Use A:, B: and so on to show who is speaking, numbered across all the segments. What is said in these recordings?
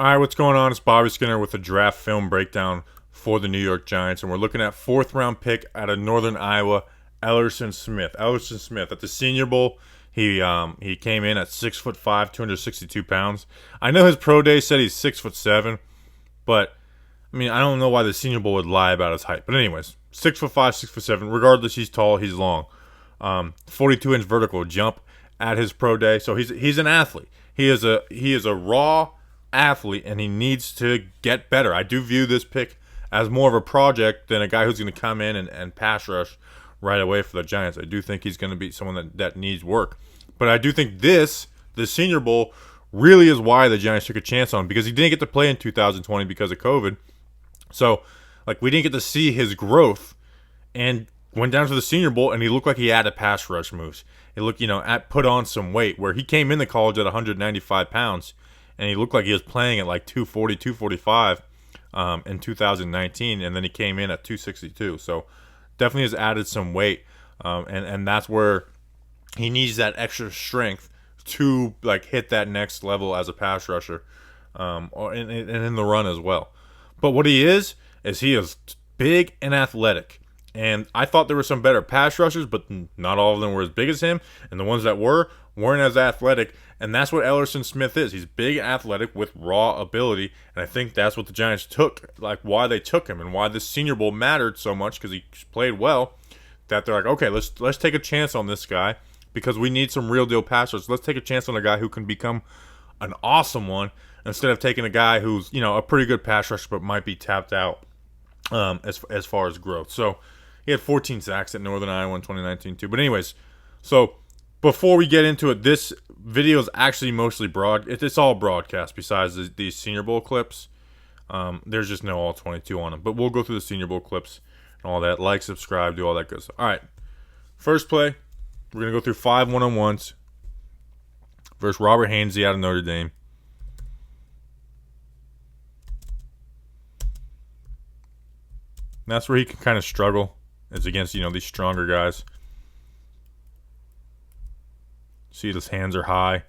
A: All right, what's going on? It's Bobby Skinner with a draft film breakdown for the New York Giants, and we're looking at fourth round pick out of Northern Iowa, Elerson Smith. Elerson Smith at the Senior Bowl, he came in at 6'5", 262 pounds. I know his pro day said he's 6'7", but I mean I don't know why the Senior Bowl would lie about his height. But anyways, 6'5", 6'7". Regardless, he's tall, he's long. 42-inch vertical jump at his pro day, so he's an athlete. He is a raw athlete, and he needs to get better. I do view this pick as more of a project than a guy who's going to come in and pass rush right away for the Giants. I do think he's going to be someone that needs work. But I do think the Senior Bowl really is why the Giants took a chance on him, because he didn't get to play in 2020 because of COVID. So, we didn't get to see his growth, and went down to the Senior Bowl, and he looked like he had a pass rush moves. He looked, put on some weight, where he came into college at 195 pounds, and he looked like he was playing at 240, 245 in 2019, and then he came in at 262. So definitely has added some weight, and that's where he needs that extra strength to hit that next level as a pass rusher, or in the run as well. But what he is he is big and athletic. And I thought there were some better pass rushers, but not all of them were as big as him. And the ones that weren't as athletic. And that's what Elerson Smith is. He's big and athletic with raw ability. And I think that's what the Giants took, why they took him and why this Senior Bowl mattered so much, because he played well, that they're okay, let's take a chance on this guy, because we need some real deal pass rushers. Let's take a chance on a guy who can become an awesome one, instead of taking a guy who's a pretty good pass rusher but might be tapped out as far as growth. So he had 14 sacks at Northern Iowa in 2019 too. But anyways, so before we get into it, this video is actually mostly it's all broadcast besides these Senior Bowl clips. There's just no all 22 on them. But we'll go through the Senior Bowl clips and all that. Like, subscribe, do all that good stuff. All right, first play, we're going to go through 5 one-on-ones versus Robert Hainsey out of Notre Dame. And that's where he can kind of struggle, is against, these stronger guys. See, his hands are high.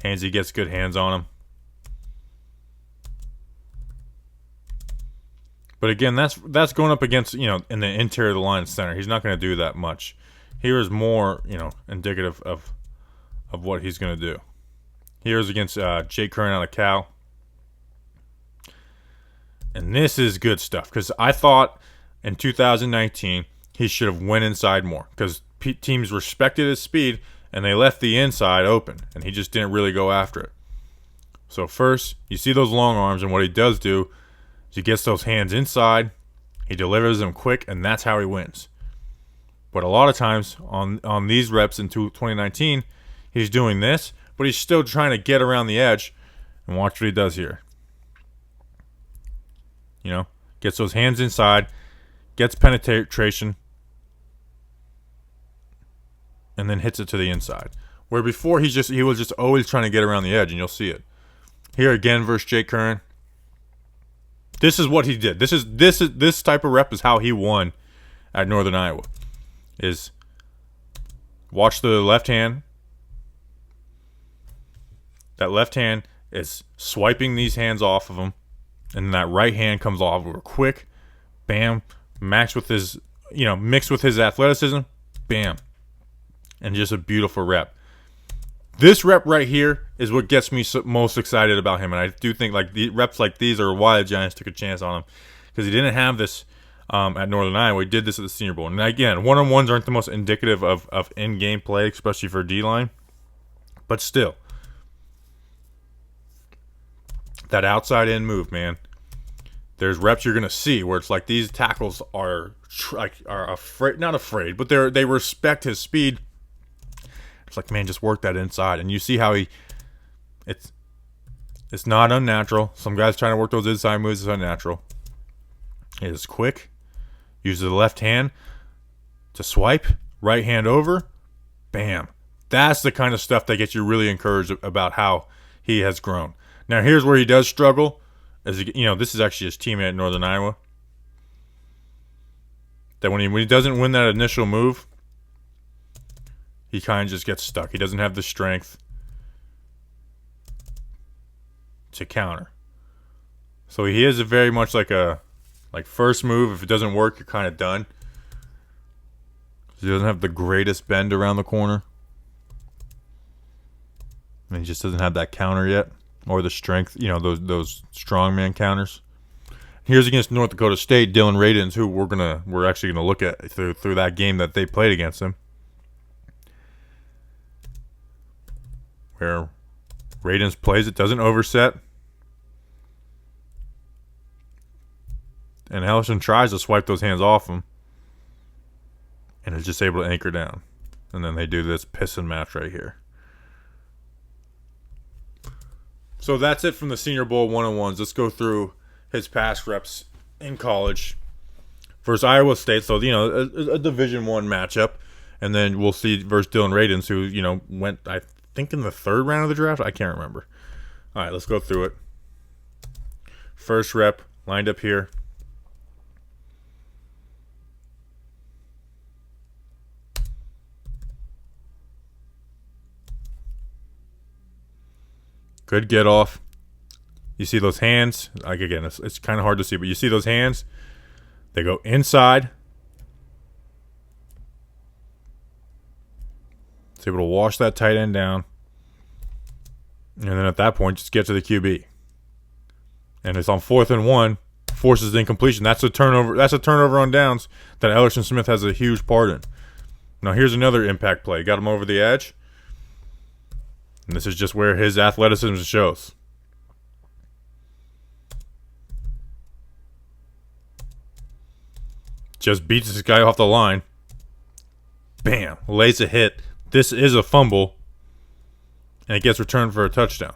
A: Hainsey gets good hands on him. But again, that's going up against, in the interior of the line center. He's not going to do that much. Here is more, indicative of what he's going to do. Here is against Jake Curran out of Cal. And this is good stuff, because I thought in 2019 he should have went inside more, because teams respected his speed and they left the inside open, and he just didn't really go after it. So first, you see those long arms, and what he does do is he gets those hands inside, he delivers them quick, and that's how he wins. But a lot of times on these reps in 2019, he's doing this, but he's still trying to get around the edge, and watch what he does here. Gets those hands inside, gets penetration, and then hits it to the inside. Where before he was just always trying to get around the edge, and you'll see it. Here again versus Jake Curran. This is what he did. This type of rep is how he won at Northern Iowa. Is watch the left hand. That left hand is swiping these hands off of him, and then that right hand comes off over quick, bam, mixed with his athleticism, bam, and just a beautiful rep. This rep right here is what gets me most excited about him, and I do think the reps like these are why the Giants took a chance on him, because he didn't have this at Northern Iowa. He did this at the Senior Bowl, and again, one-on-ones aren't the most indicative of in-game play, especially for D-line, but still, that outside in move, man. There's reps you're gonna see where it's these tackles are afraid, not afraid, but they respect his speed. It's man, just work that inside, and you see how it's not unnatural. Some guys trying to work those inside moves is unnatural. It is quick. Uses the left hand to swipe, right hand over, bam. That's the kind of stuff that gets you really encouraged about how he has grown. Now here's where he does struggle. This is actually his teammate at Northern Iowa. That when he doesn't win that initial move, he kind of just gets stuck. He doesn't have the strength to counter. So he is very much like a first move. If it doesn't work, you're kind of done. He doesn't have the greatest bend around the corner. And he just doesn't have that counter yet, or the strength. You know, those strongman counters. Here's against North Dakota State, Dylan Radins, who we're actually gonna look at through that game that they played against him, where Radins plays it, doesn't overset, and Elerson tries to swipe those hands off him, and is just able to anchor down, and then they do this pissing match right here. So that's it from the Senior Bowl 101s. Let's go through his past reps in college versus Iowa State. So, you know, a Division I matchup. And then we'll see versus Dylan Radins, who, you know, went, I think, in the 3rd round of the draft. I can't remember. All right, let's go through it. First rep, lined up here. Good get off. You see those hands. Like, again, it's kind of hard to see, but you see those hands. They go inside. It's able to wash that tight end down. And then at that point, just get to the QB. And it's on 4th and 1. Forces the incompletion. That's a turnover. That's a turnover on downs that Elerson Smith has a huge part in. Now, here's another impact play. Got him over the edge. And this is just where his athleticism shows. Just beats this guy off the line. Bam. Lays a hit. This is a fumble. And it gets returned for a touchdown.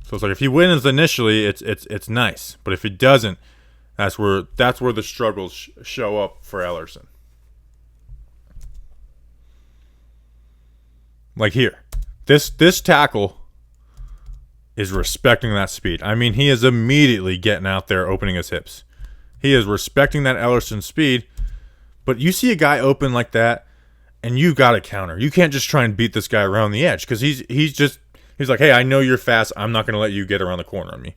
A: So it's like if he wins initially, it's nice. But if he doesn't, that's where the struggles show up for Elerson. Like here. This tackle is respecting that speed. I mean, he is immediately getting out there, opening his hips. He is respecting that Elerson speed. But you see a guy open like that, and you got to counter. You can't just try and beat this guy around the edge, because he's like, hey, I know you're fast. I'm not going to let you get around the corner on me.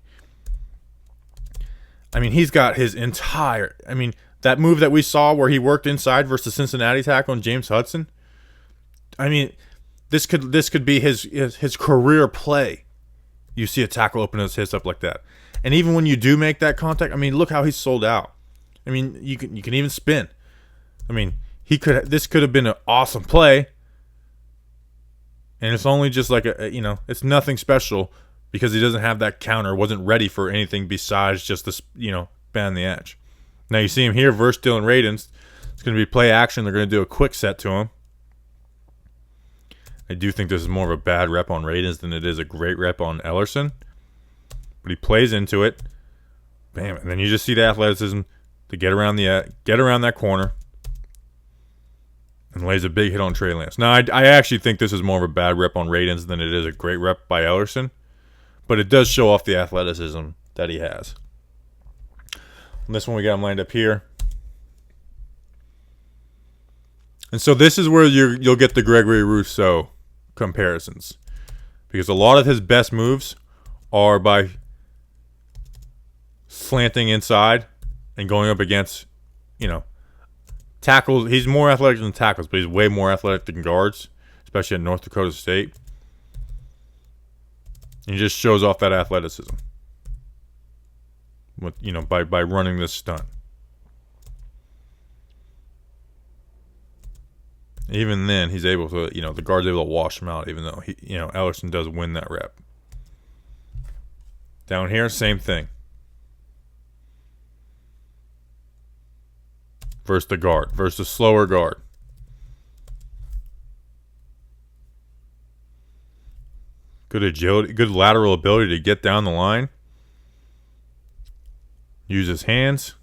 A: I mean, he's got his entire... I mean, that move that we saw where he worked inside versus the Cincinnati tackle on James Hudson. I mean, this could be his career play. You see a tackle open his hips up like that. And even when you do make that contact, I mean, look how he's sold out. I mean, you can even spin. I mean, this could have been an awesome play. And it's only just like it's nothing special because he doesn't have that counter, wasn't ready for anything besides just this, bend the edge. Now you see him here versus Dylan Radins. It's going to be play action. They're going to do a quick set to him. I do think this is more of a bad rep on Radins than it is a great rep on Elerson. But he plays into it. Bam. And then you just see the athleticism to get around that corner. And lays a big hit on Trey Lance. Now, I actually think this is more of a bad rep on Radins than it is a great rep by Elerson. But it does show off the athleticism that he has. And this one, we got him lined up here. And so this is where you'll get the Gregory Rousseau comparisons. Because a lot of his best moves are by slanting inside and going up against, tackles. He's more athletic than tackles, but he's way more athletic than guards, especially at North Dakota State. And he just shows off that athleticism with, by running this stunt. Even then, he's able to, the guard's able to wash him out, even though Elerson does win that rep. Down here, same thing. Versus the guard, versus the slower guard. Good agility, good lateral ability to get down the line. Use his hands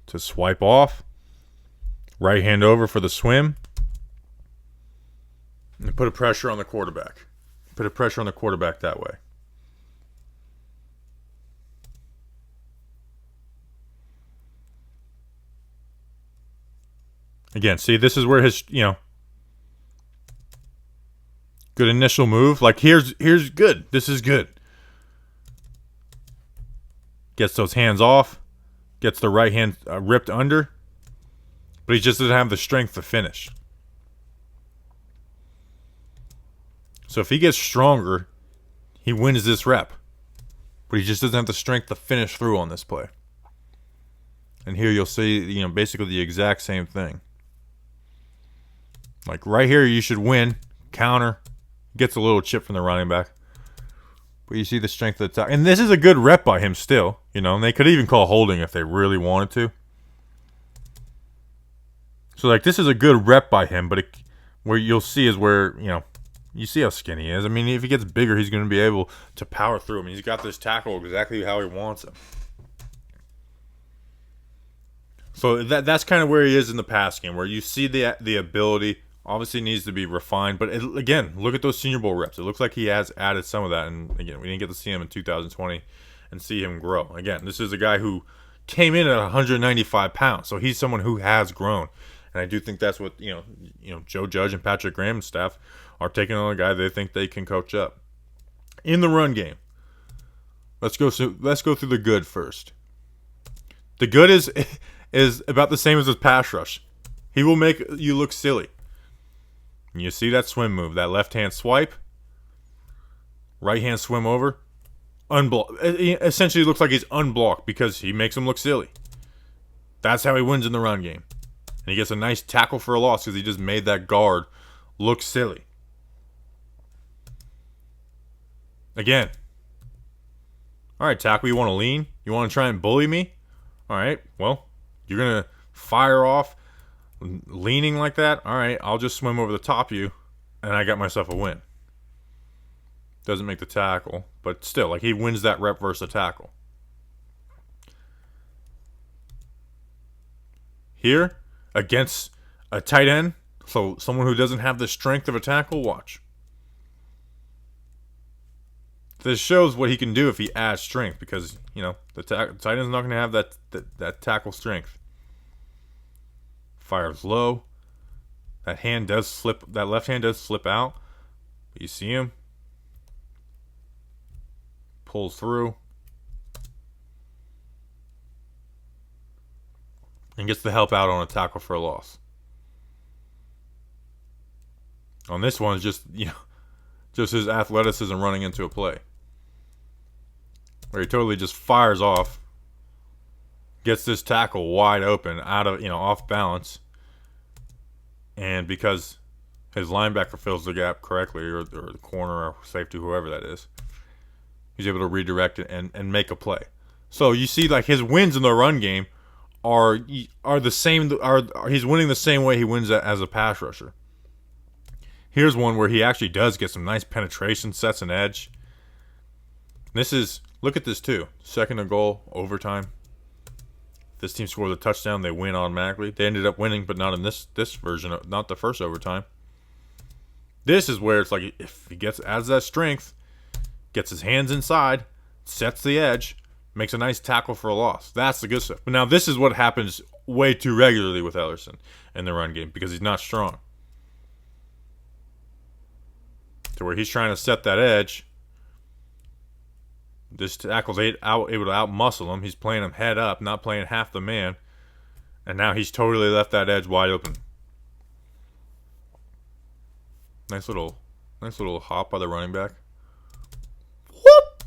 A: to swipe off. Right hand over for the swim. And put a pressure on the quarterback. Put a pressure on the quarterback that way. Again, see, this is where his, good initial move. Like, here's good. This is good. Gets those hands off. Gets the right hand ripped under. But he just doesn't have the strength to finish. So if he gets stronger, he wins this rep. But he just doesn't have the strength to finish through on this play. And here you'll see, basically the exact same thing. Like right here, you should win. Counter. Gets a little chip from the running back. But you see the strength of the tackle. And this is a good rep by him still. And they could even call holding if they really wanted to. So, this is a good rep by him. But where you'll see is where, you see how skinny he is. I mean, if he gets bigger, he's going to be able to power through him. He's got this tackle exactly how he wants him. So that's kind of where he is in the pass game, where you see the ability. Obviously needs to be refined, but again, look at those Senior Bowl reps. It looks like he has added some of that, and again, we didn't get to see him in 2020 and see him grow. Again, this is a guy who came in at 195 pounds, so he's someone who has grown, and I do think that's what Joe Judge and Patrick Graham's staff are taking on a guy they think they can coach up. In the run game, let's go through the good first. The good is about the same as his pass rush. He will make you look silly. You see that swim move, that left hand swipe, right hand swim over, unblock. It essentially looks like he's unblocked because he makes him look silly. That's how he wins in the run game. And he gets a nice tackle for a loss because he just made that guard look silly. Again. All right, tackle, you want to lean? You want to try and bully me? All right, well, you're going to fire off. Leaning like that, all right, I'll just swim over the top of you, and I got myself a win. Doesn't make the tackle, but still, he wins that rep versus the tackle. Here, against a tight end, so someone who doesn't have the strength of a tackle, watch. This shows what he can do if he adds strength, because, the tight end's not going to have that tackle strength. Fires low. That left hand does slip out. But you see him. Pulls through. And gets the help out on a tackle for a loss. On this one, it's just his athleticism running into a play. Where he totally just fires off. Gets this tackle wide open, out of off balance, and because his linebacker fills the gap correctly, or the corner or safety, whoever that is, he's able to redirect it and make a play. So you see, his wins in the run game are the same. He's winning the same way he wins as a pass rusher. Here's one where he actually does get some nice penetration, sets an edge. Look at this too. Second and goal, overtime. This team scores a touchdown, they win automatically. They ended up winning, but not in this version, not the first overtime. This is where it's if he adds that strength, gets his hands inside, sets the edge, makes a nice tackle for a loss. That's the good stuff. But now this is what happens way too regularly with Elerson in the run game because he's not strong. To where he's trying to set that edge. This tackle's able to out-muscle him. He's playing him head up, not playing half the man. And now he's totally left that edge wide open. Nice little hop by the running back. Whoop!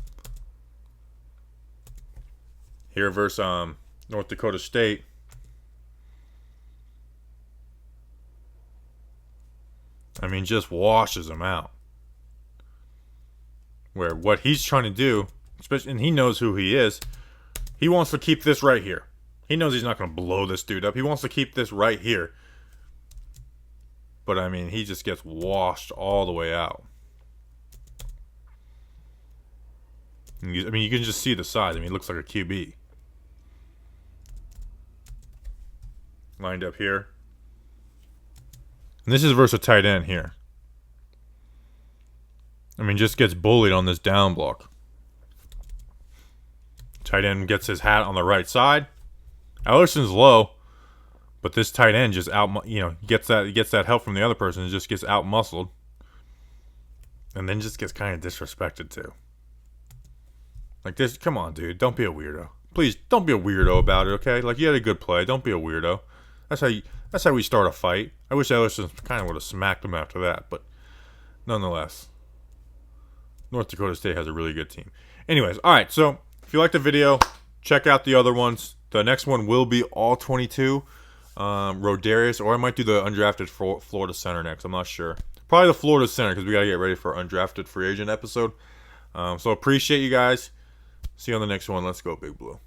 A: Here versus North Dakota State. Just washes him out. Where what he's trying to do, and he knows who he is, he wants to keep this right here. He knows he's not going to blow this dude up. He wants to keep this right here. But, he just gets washed all the way out. You can just see the size. He looks like a QB. Lined up here. And this is versus a tight end here. Just gets bullied on this down block. Tight end gets his hat on the right side. Ellerson's low, but this tight end just gets that help from the other person and just gets out muscled, and then just gets kind of disrespected too. This, come on, dude, don't be a weirdo. Please don't be a weirdo about it, okay? Like, you had a good play. Don't be a weirdo. That's how we start a fight. I wish Elerson kind of would have smacked him after that, but nonetheless, North Dakota State has a really good team. Anyways, all right. So if you liked the video, check out the other ones. The next one will be all 22 Rodarius, or I might do the undrafted Florida center next. I'm not sure. Probably the Florida center because we got to get ready for undrafted free agent episode. So appreciate you guys. See you on the next one. Let's go, Big Blue.